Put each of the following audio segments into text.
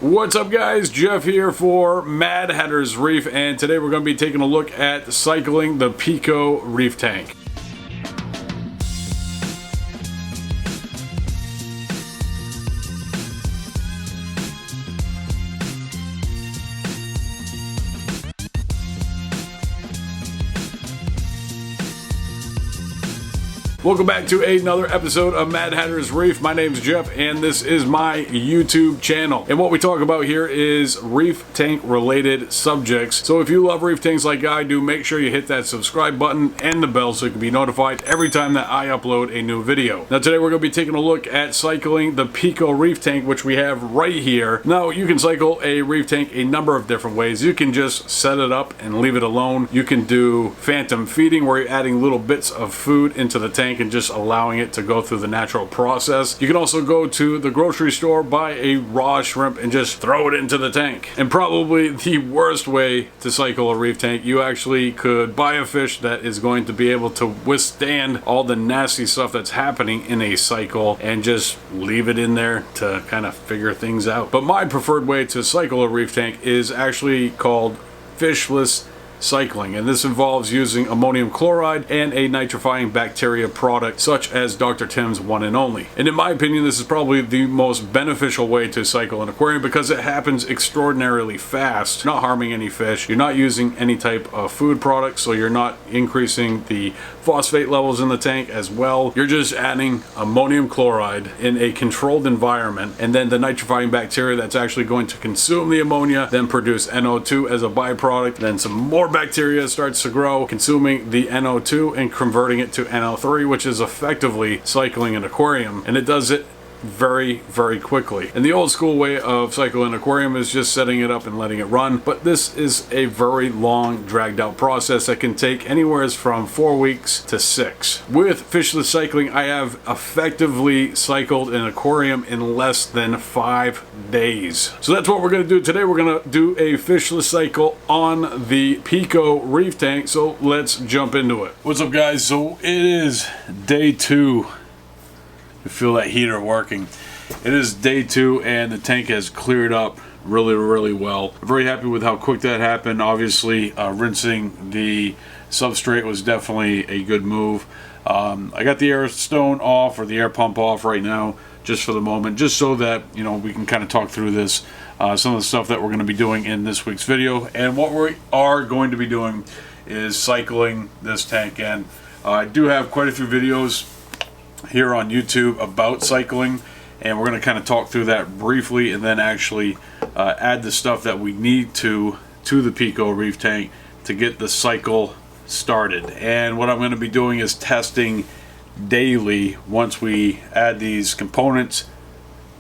What's up guys, Jeff here for Mad Hatter's Reef, and today we're going to be taking a look at cycling the Pico reef tank. Welcome back to another episode of Mad Hatter's Reef. My name's Jeff and this is my YouTube channel. And what we talk about here is reef tank related subjects. So if you love reef tanks like I do, make sure you hit that subscribe button and the bell so you can be notified every time that I upload a new video. Now today we're going to be taking a look at cycling the Pico reef tank, which we have right here. Now you can cycle a reef tank a number of different ways. You can just set it up and leave it alone. You can do phantom feeding where you're adding little bits of food into the tank and just allowing it to go through the natural process. You can also go to the grocery store, buy a raw shrimp and just throw it into the tank. And probably the worst way to cycle a reef tank, you actually could buy a fish that is going to be able to withstand all the nasty stuff that's happening in a cycle and just leave it in there to kind of figure things out. But my preferred way to cycle a reef tank is actually called fishless cycling, and this involves using ammonium chloride and a nitrifying bacteria product such as Dr. Tim's One and Only. And in my opinion, this is probably the most beneficial way to cycle an aquarium because it happens extraordinarily fast, not harming any fish. You're not using any type of food product, so you're not increasing the phosphate levels in the tank as well. You're just adding ammonium chloride in a controlled environment, and then the nitrifying bacteria that's actually going to consume the ammonia then produce NO2 as a byproduct. Then some more bacteria starts to grow, consuming the NO2 and converting it to NO3, which is effectively cycling an aquarium, and it does it very quickly. And the old school way of cycling an aquarium is just setting it up and letting it run, but this is a very long, dragged out process that can take anywhere from 4 weeks to 6. With fishless cycling, I have effectively cycled an aquarium in less than 5 days. So that's what we're going to do today. We're going to do a fishless cycle on the Pico reef tank, so let's jump into it. What's up guys? So it is day 2. You feel that heater working. It is day 2 and the tank has cleared up really well. I'm very happy with how quick that happened. Obviously rinsing the substrate was definitely a good move. I got the air stone off, or the air pump off right now just for the moment, just so that we can kind of talk through this, some of the stuff that we're going to be doing in this week's video. And what we are going to be doing is cycling this tank. And I do have quite a few videos here on YouTube about cycling, and we're going to kind of talk through that briefly and then actually add the stuff that we need to the Pico reef tank to get the cycle started. And what I'm going to be doing is testing daily once we add these components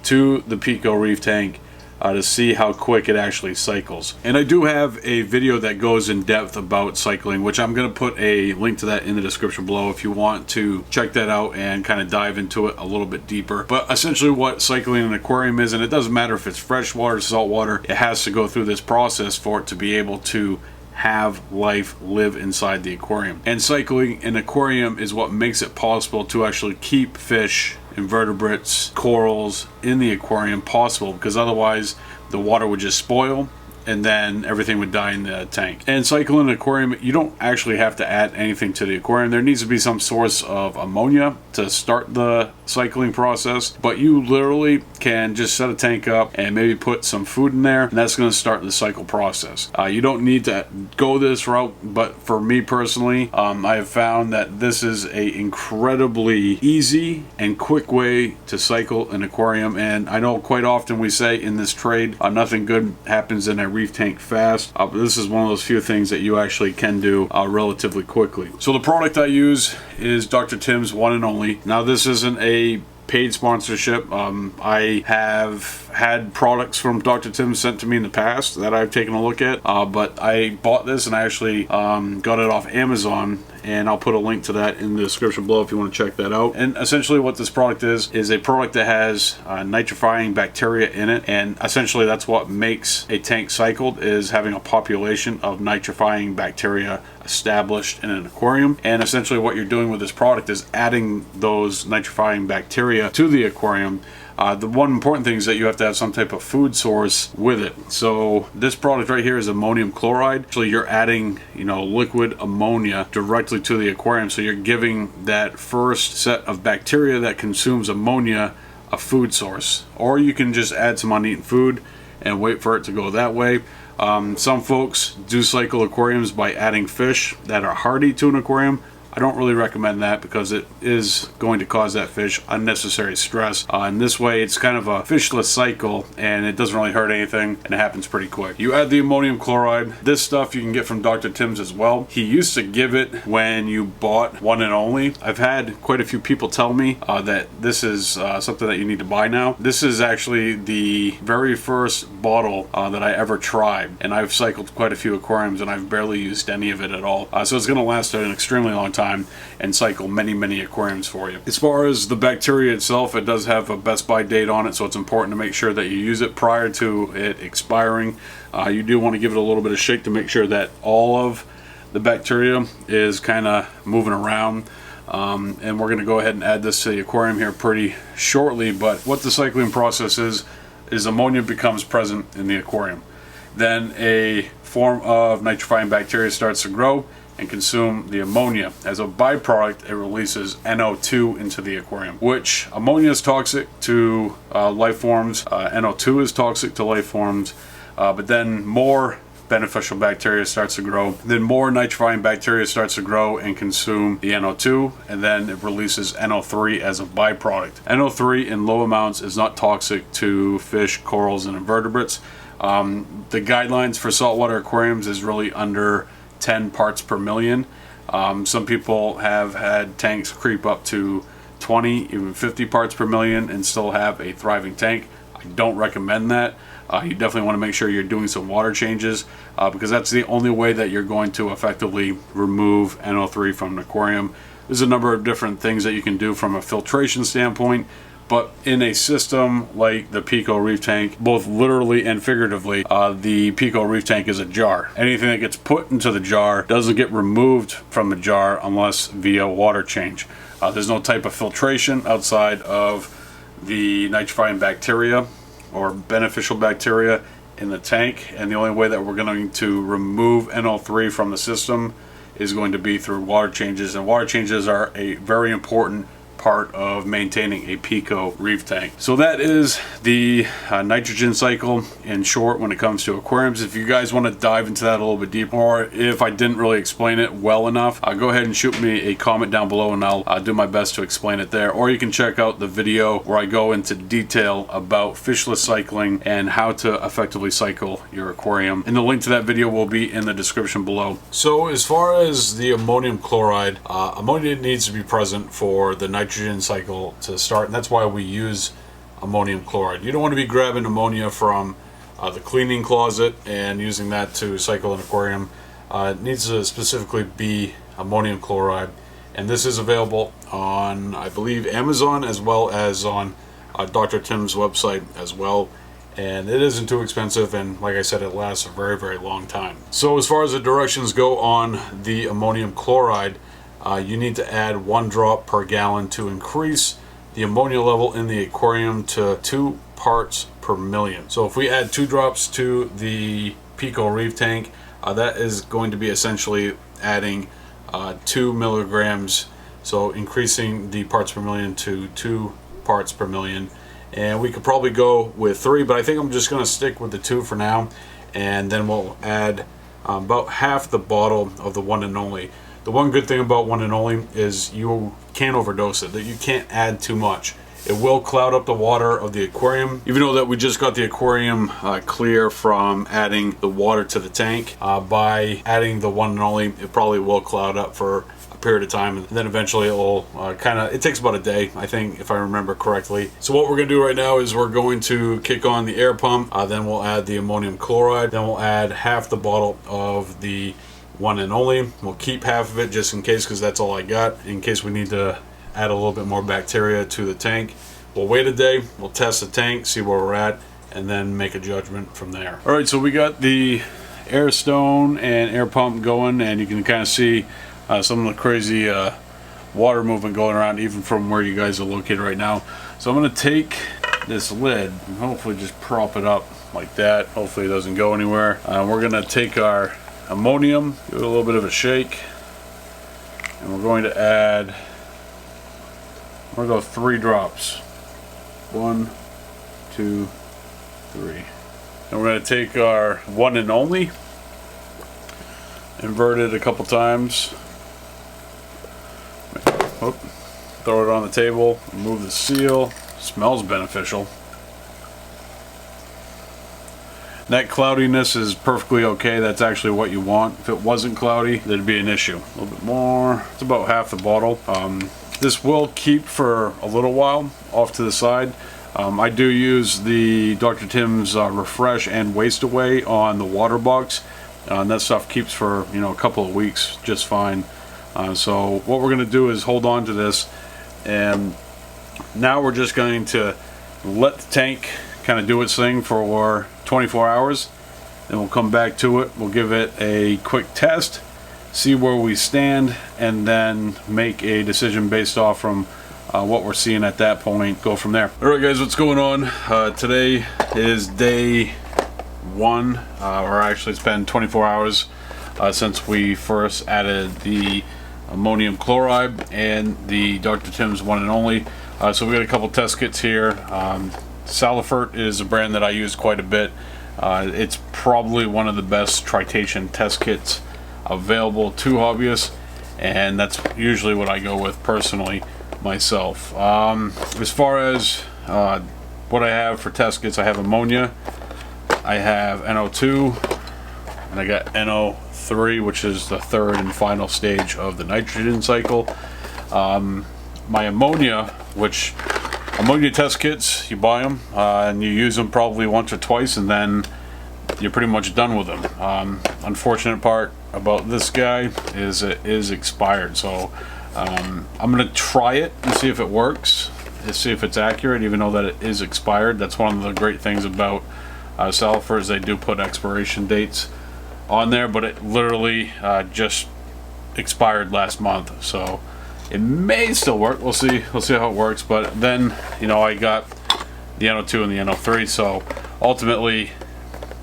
to the Pico reef tank to see how quick it actually cycles. And I do have a video that goes in depth about cycling, which I'm going to put a link to that in the description below if you want to check that out and kind of dive into it a little bit deeper. But essentially what cycling an aquarium is, and it doesn't matter if it's freshwater, saltwater, it has to go through this process for it to be able to have life live inside the aquarium. And cycling an aquarium is what makes it possible to actually keep fish, invertebrates, corals in the aquarium possible, because otherwise the water would just spoil and then everything would die in the tank. And cycling an aquarium, you don't actually have to add anything to the aquarium. There needs to be some source of ammonia to start the cycling process, but you literally can just set a tank up and maybe put some food in there, and that's going to start the cycle process. You don't need to go this route, but for me personally, I have found that this is a incredibly easy and quick way to cycle an aquarium. And I know quite often we say in this trade, nothing good happens in a reef tank fast, but this is one of those few things that you actually can do relatively quickly. So the product I use is Dr. Tim's One and Only. Now this isn't a paid sponsorship. I have had products from Dr. Tim sent to me in the past that I've taken a look at, but I bought this and I actually got it off Amazon, and I'll put a link to that in the description below if you want to check that out. And essentially what this product is a product that has nitrifying bacteria in it, and essentially that's what makes a tank cycled, is having a population of nitrifying bacteria established in an aquarium. And essentially what you're doing with this product is adding those nitrifying bacteria to the aquarium The one important thing is that you have to have some type of food source with it. So this product right here is ammonium chloride. Actually, you're adding, liquid ammonia directly to the aquarium. So you're giving that first set of bacteria that consumes ammonia a food source. Or you can just add some uneaten food and wait for it to go that way. Some folks do cycle aquariums by adding fish that are hardy to an aquarium. I don't really recommend that because it is going to cause that fish unnecessary stress. And this way it's kind of a fishless cycle and it doesn't really hurt anything and it happens pretty quick. You add the ammonium chloride. This stuff you can get from Dr. Tim's as well. He used to give it when you bought One and Only. I've had quite a few people tell me that this is something that you need to buy now. This is actually the very first bottle that I ever tried, and I've cycled quite a few aquariums and I've barely used any of it at all. So it's going to last an extremely long time and cycle many aquariums for you. As far as the bacteria itself, it does have a best by date on it, so it's important to make sure that you use it prior to it expiring. You do want to give it a little bit of shake to make sure that all of the bacteria is kind of moving around. And we're going to go ahead and add this to the aquarium here pretty shortly. But what the cycling process is ammonia becomes present in the aquarium. Then a form of nitrifying bacteria starts to grow and consume the ammonia. As a byproduct, it releases NO2 into the aquarium, which ammonia is toxic to life forms. NO2 is toxic to life forms, but then more beneficial bacteria starts to grow. Then more nitrifying bacteria starts to grow and consume the NO2, and then it releases NO3 as a byproduct. NO3 in low amounts is not toxic to fish, corals, and invertebrates. The guidelines for saltwater aquariums is really under 10 parts per million. Some people have had tanks creep up to 20, even 50 parts per million and still have a thriving tank. I don't recommend that. You definitely want to make sure you're doing some water changes because that's the only way that you're going to effectively remove NO3 from an aquarium. There's a number of different things that you can do from a filtration standpoint, but in a system like the Pico Reef tank, both literally and figuratively, the Pico Reef tank is a jar. Anything that gets put into the jar doesn't get removed from the jar unless via water change. There's no type of filtration outside of the nitrifying bacteria or beneficial bacteria in the tank, and the only way that we're going to remove NO3 from the system is going to be through water changes, and water changes are a very important part of maintaining a Pico Reef tank. So that is the nitrogen cycle in short when it comes to aquariums. If you guys want to dive into that a little bit deeper, or if I didn't really explain it well enough, go ahead and shoot me a comment down below and I'll do my best to explain it there. Or you can check out the video where I go into detail about fishless cycling and how to effectively cycle your aquarium, and the link to that video will be in the description below. So as far as the ammonium chloride, ammonia needs to be present for the nitrogen cycle to start, and that's why we use ammonium chloride. You don't want to be grabbing ammonia from the cleaning closet and using that to cycle an aquarium. It needs to specifically be ammonium chloride, and this is available on, I believe, Amazon as well as on Dr. Tim's website as well, and it isn't too expensive, and like I said, it lasts a very long time. So as far as the directions go on the ammonium chloride, you need to add 1 drop per gallon to increase the ammonia level in the aquarium to 2 parts per million. So if we add 2 drops to the Pico Reef tank, that is going to be essentially adding 2 milligrams, so increasing the parts per million to 2 parts per million. And we could probably go with 3, but I think I'm just going to stick with the 2 for now, and then we'll add about half the bottle of the One and Only. The one good thing about One and Only is you can't overdose it, that you can't add too much. It will cloud up the water of the aquarium. Even though that we just got the aquarium clear from adding the water to the tank, by adding the One and Only, it probably will cloud up for a period of time, and then eventually it will it takes about a day, I think, if I remember correctly. So what we're going to do right now is we're going to kick on the air pump, then we'll add the ammonium chloride, then we'll add half the bottle of the One and Only. We'll keep half of it just in case, because that's all I got, in case we need to add a little bit more bacteria to the tank. We'll wait a day, we'll test the tank, see where we're at, and then make a judgment from there. Alright, so we got the air stone and air pump going, and you can kind of see some of the crazy water movement going around even from where you guys are located right now. So I'm going to take this lid and hopefully just prop it up like that. Hopefully it doesn't go anywhere. We're gonna take our ammonium, give it a little bit of a shake, and we're going to add, we're gonna go 3 drops. 1, 2, 3. And we're gonna take our one and only, invert it a couple times. Oop. Throw it on the table, remove the seal. Smells beneficial. That cloudiness is perfectly okay. That's actually what you want. If it wasn't cloudy, there'd be an issue. A little bit more. It's about half the bottle. This will keep for a little while off to the side. I do use the Dr. Tim's Refresh and Waste Away on the water box. And that stuff keeps for, you know, a couple of weeks just fine. So what we're going to do is hold on to this, and now we're just going to let the tank kind of do its thing for 24 hours. Then we'll come back to it. We'll give it a quick test, see where we stand, and then make a decision based off from what we're seeing at that point. Go from there. Alright guys, what's going on? Today is day 1, or actually it's been 24 hours since we first added the ammonium chloride and the Dr. Tim's one and only. So we got a couple test kits here. Salifert is a brand that I use quite a bit. It's probably one of the best tritation test kits available to hobbyists, and that's usually what I go with personally myself. As far as what I have for test kits, I have ammonia, I have NO2, and I got NO3, which is the third and final stage of the nitrogen cycle. My ammonia, which ammonia test kits, you buy them and you use them probably once or twice, and then you're pretty much done with them. Unfortunate part about this guy is it is expired, so I'm gonna try it and see if it works, to see if it's accurate, even though that it is expired. That's one of the great things about Salifert, is they do put expiration dates on there, but it literally just expired last month, so it may still work. We'll see how it works. But then, you know, I got the NO2 and the NO3, so ultimately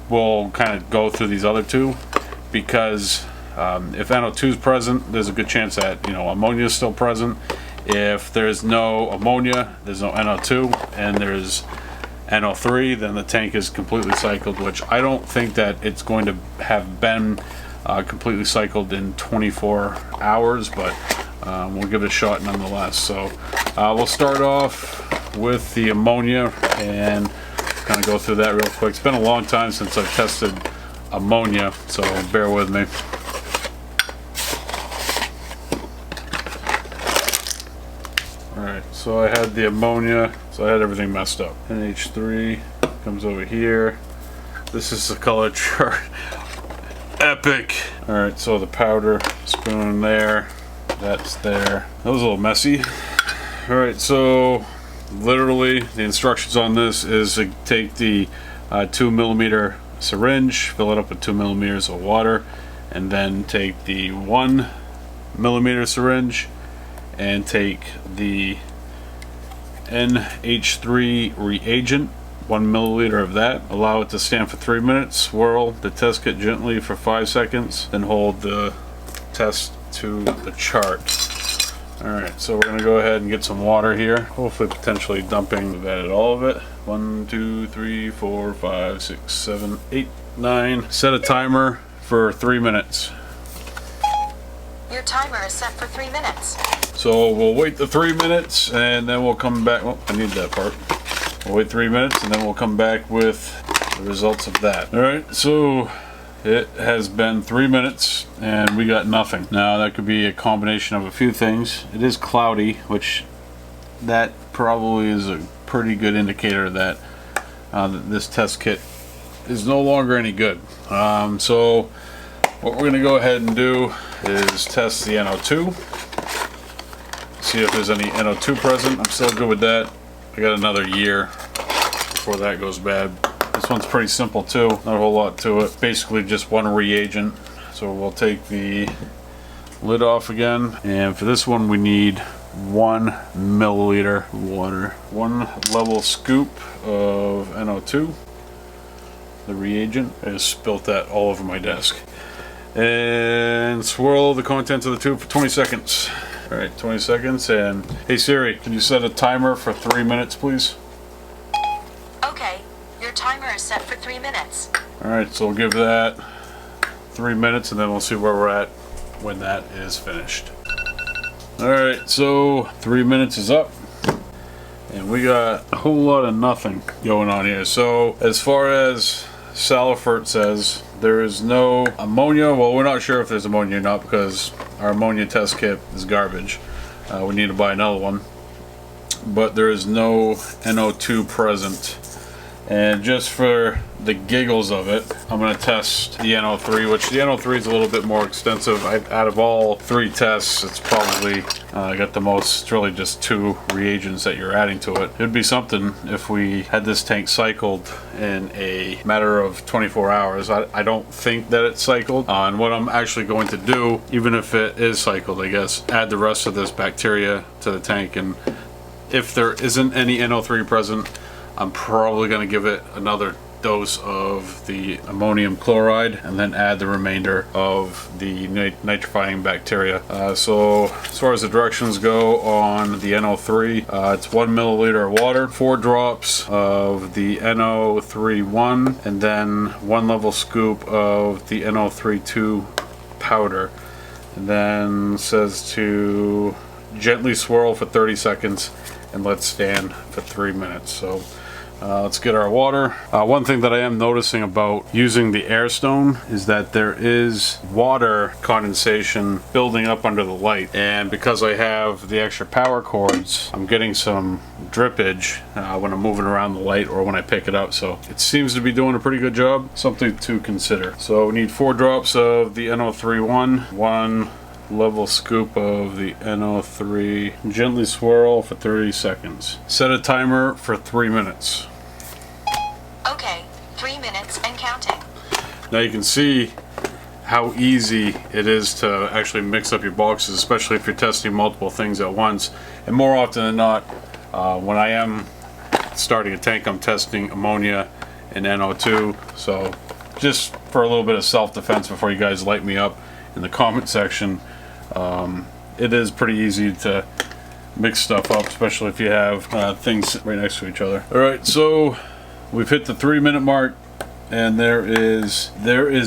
we'll kind of go through these other two, because if NO2 is present, there's a good chance that, you know, ammonia is still present. If there's no ammonia, there's no NO2, and there's NO3, then the tank is completely cycled, which I don't think that it's going to have been completely cycled in 24 hours, but we'll give it a shot nonetheless. So we'll start off with the ammonia and kind of go through that real quick. It's been a long time since I've tested ammonia, so bear with me. Alright, so I had the ammonia, so I had everything messed up. NH3 comes over here. This is the color chart. Epic! Alright, so the powder spoon there, that's there. That was a little messy. Alright, so literally the instructions on this is to take the 2mm syringe, fill it up with 2 millimeters of water, and then take the 1mm syringe and take the NH3 reagent, 1 milliliter of that, allow it to stand for 3 minutes, swirl the test kit gently for 5 seconds, then hold the test to the chart. Alright, so we're going to go ahead and get some water here, hopefully potentially dumping. We've added all of it. 1, 2, 3, 4, 5, 6, 7, 8, 9. Set a timer for 3 minutes. Your timer is set for 3 minutes. So we'll wait the 3 minutes and then we'll come back. Oh, I need that part. We'll wait 3 minutes and then we'll come back with the results of that. Alright, so it has been 3 minutes and we got nothing. Now that could be a combination of a few things. It is cloudy, which that probably is a pretty good indicator that this test kit is no longer any good. So what we're going to go ahead and do is test the NO2. See if there's any NO2 present. I'm still good with that. I got another year before that goes bad. This one's pretty simple too, not a whole lot to it. Basically just one reagent. So we'll take the lid off again, and for this one we need 1 milliliter of water. 1 level scoop of NO2, the reagent. I just spilt that all over my desk. And swirl the contents of the tube for 20 seconds. Alright, 20 seconds. And hey Siri, can you set a timer for 3 minutes, please? Okay, your timer is set for 3 minutes. Alright, so we'll give that 3 minutes and then we'll see where we're at when that is finished. Alright, so 3 minutes is up. And we got a whole lot of nothing going on here. So as far as Salifert says, there is no ammonia. Well, we're not sure if there's ammonia or not because our ammonia test kit is garbage. We need to buy another one. But there is no NO2 present. And just for the giggles of it, I'm going to test the NO3, which the NO3 is a little bit more extensive. Out of all 3 tests, it's probably got the most. It's really just 2 reagents that you're adding to it. It would be something if we had this tank cycled in a matter of 24 hours. I don't think that it's cycled. And what I'm actually going to do, even if it is cycled, I guess, add the rest of this bacteria to the tank. And if there isn't any NO3 present, I'm probably going to give it another dose of the ammonium chloride and then add the remainder of the nitrifying bacteria. So as far as the directions go on the NO3, it's 1 milliliter of water, 4 drops of the NO3-1, and then 1 level scoop of the NO3-2 powder. And then says to gently swirl for 30 seconds and let stand for 3 minutes. So let's get our water. One thing that I am noticing about using the air stone is that there is water condensation building up under the light, and because I have the extra power cords, I'm getting some drippage when I'm moving around the light or when I pick it up. So it seems to be doing a pretty good job. Something to consider. So we need 4 drops of the NO3-1, 1 level scoop of the NO3. Gently swirl for 30 seconds. Set a timer for 3 minutes. Okay, 3 minutes and counting. Now you can see how easy it is to actually mix up your boxes, especially if you're testing multiple things at once. And more often than not, when I am starting a tank, I'm testing ammonia and NO2. So just for a little bit of self-defense before you guys light me up in the comment section, it is pretty easy to mix stuff up, especially if you have things right next to each other. Alright, so we've hit the 3 minute mark, and there is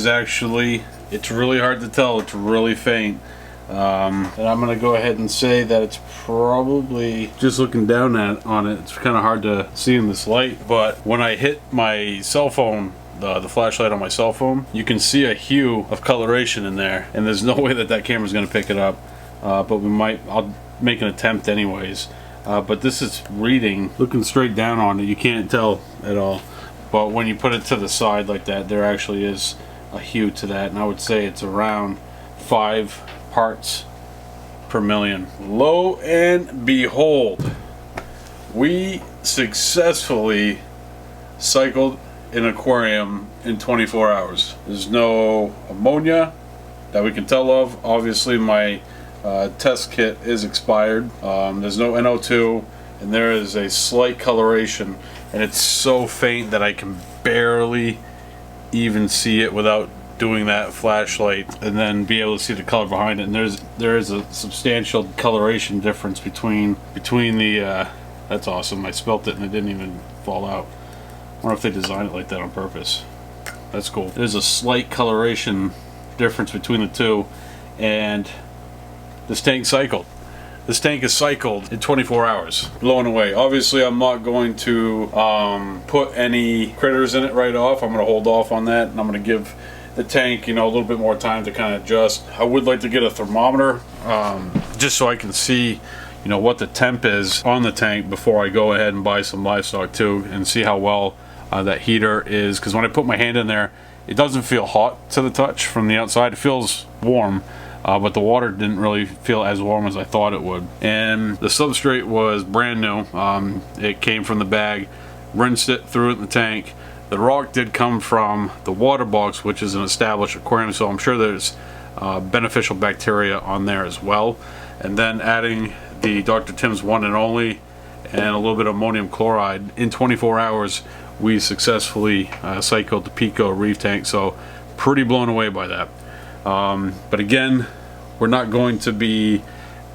actually, it's really hard to tell, it's really faint. And I'm going to go ahead and say that it's probably, just looking down on it, it's kind of hard to see in this light, but when I hit my cell phone, the flashlight on my cell phone, you can see a hue of coloration in there, and there's no way that that camera's going to pick it up, but I'll make an attempt anyways. But this is reading, looking straight down on it, you can't tell at all, but when you put it to the side like that, there actually is a hue to that, and I would say it's around 5 parts per million. Lo and behold, we successfully cycled an aquarium in 24 hours. There's no ammonia that we can tell of. Obviously my test kit is expired. There's no NO2, and there is a slight coloration, and it's so faint that I can barely even see it without doing that flashlight and then be able to see the color behind it. And there is a substantial coloration difference between the that's awesome. I spelt it and it didn't even fall out. I wonder if they designed it like that on purpose. That's cool. There's a slight coloration difference between the two, and this tank cycled. This tank is cycled in 24 hours. Blown away. Obviously, I'm not going to put any critters in it right off. I'm going to hold off on that, and I'm going to give the tank, a little bit more time to kind of adjust. I would like to get a thermometer just so I can see what the temp is on the tank before I go ahead and buy some livestock too, and see how well that heater is, because when I put my hand in there, it doesn't feel hot to the touch from the outside. It feels warm, but the water didn't really feel as warm as I thought it would. And the substrate was brand new. It came from the bag, rinsed it, threw it in the tank. The rock did come from the water box, which is an established aquarium, so I'm sure there's beneficial bacteria on there as well. And then adding the Dr. Tim's One and Only and a little bit of ammonium chloride. In 24 hours, we successfully cycled the Pico reef tank, so pretty blown away by that. But again, we're not going to be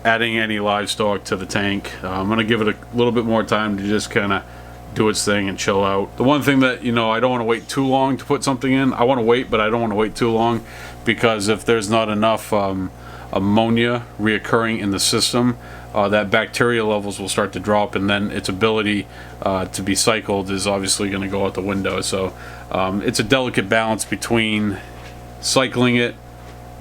adding any livestock to the tank. I'm going to give it a little bit more time to just kind of do its thing and chill out. The one thing that, you know, I don't want to wait too long to put something in. I want to wait, but I don't want to wait too long, because if there's not enough ammonia reoccurring in the system, that bacteria levels will start to drop, and then its ability to be cycled is obviously going to go out the window. So it's a delicate balance between cycling it,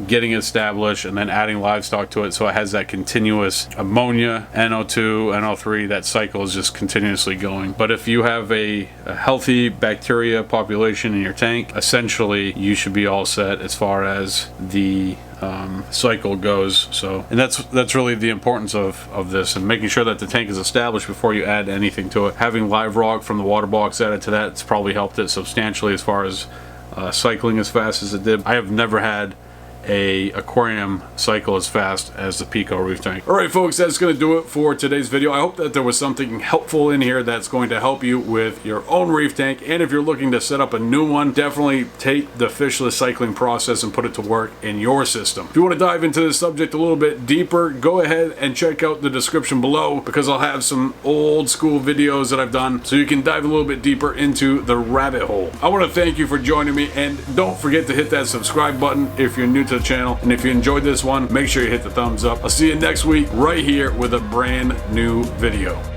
getting it established, and then adding livestock to it so it has that continuous ammonia, NO2, NO3, that cycle is just continuously going. But if you have a healthy bacteria population in your tank, essentially you should be all set as far as the cycle goes. So, and that's really the importance of this, and making sure that the tank is established before you add anything to it. Having live rock from the water box added to that, it's probably helped it substantially as far as cycling as fast as it did. I have never had a aquarium cycle as fast as the Pico reef tank. Alright folks, that's going to do it for today's video. I hope that there was something helpful in here that's going to help you with your own reef tank, and if you're looking to set up a new one, definitely take the fishless cycling process and put it to work in your system. If you want to dive into this subject a little bit deeper, go ahead and check out the description below, because I'll have some old school videos that I've done so you can dive a little bit deeper into the rabbit hole. I want to thank you for joining me, and don't forget to hit that subscribe button if you're new to the channel, and if you enjoyed this one, make sure you hit the thumbs up. I'll see you next week right here with a brand new video.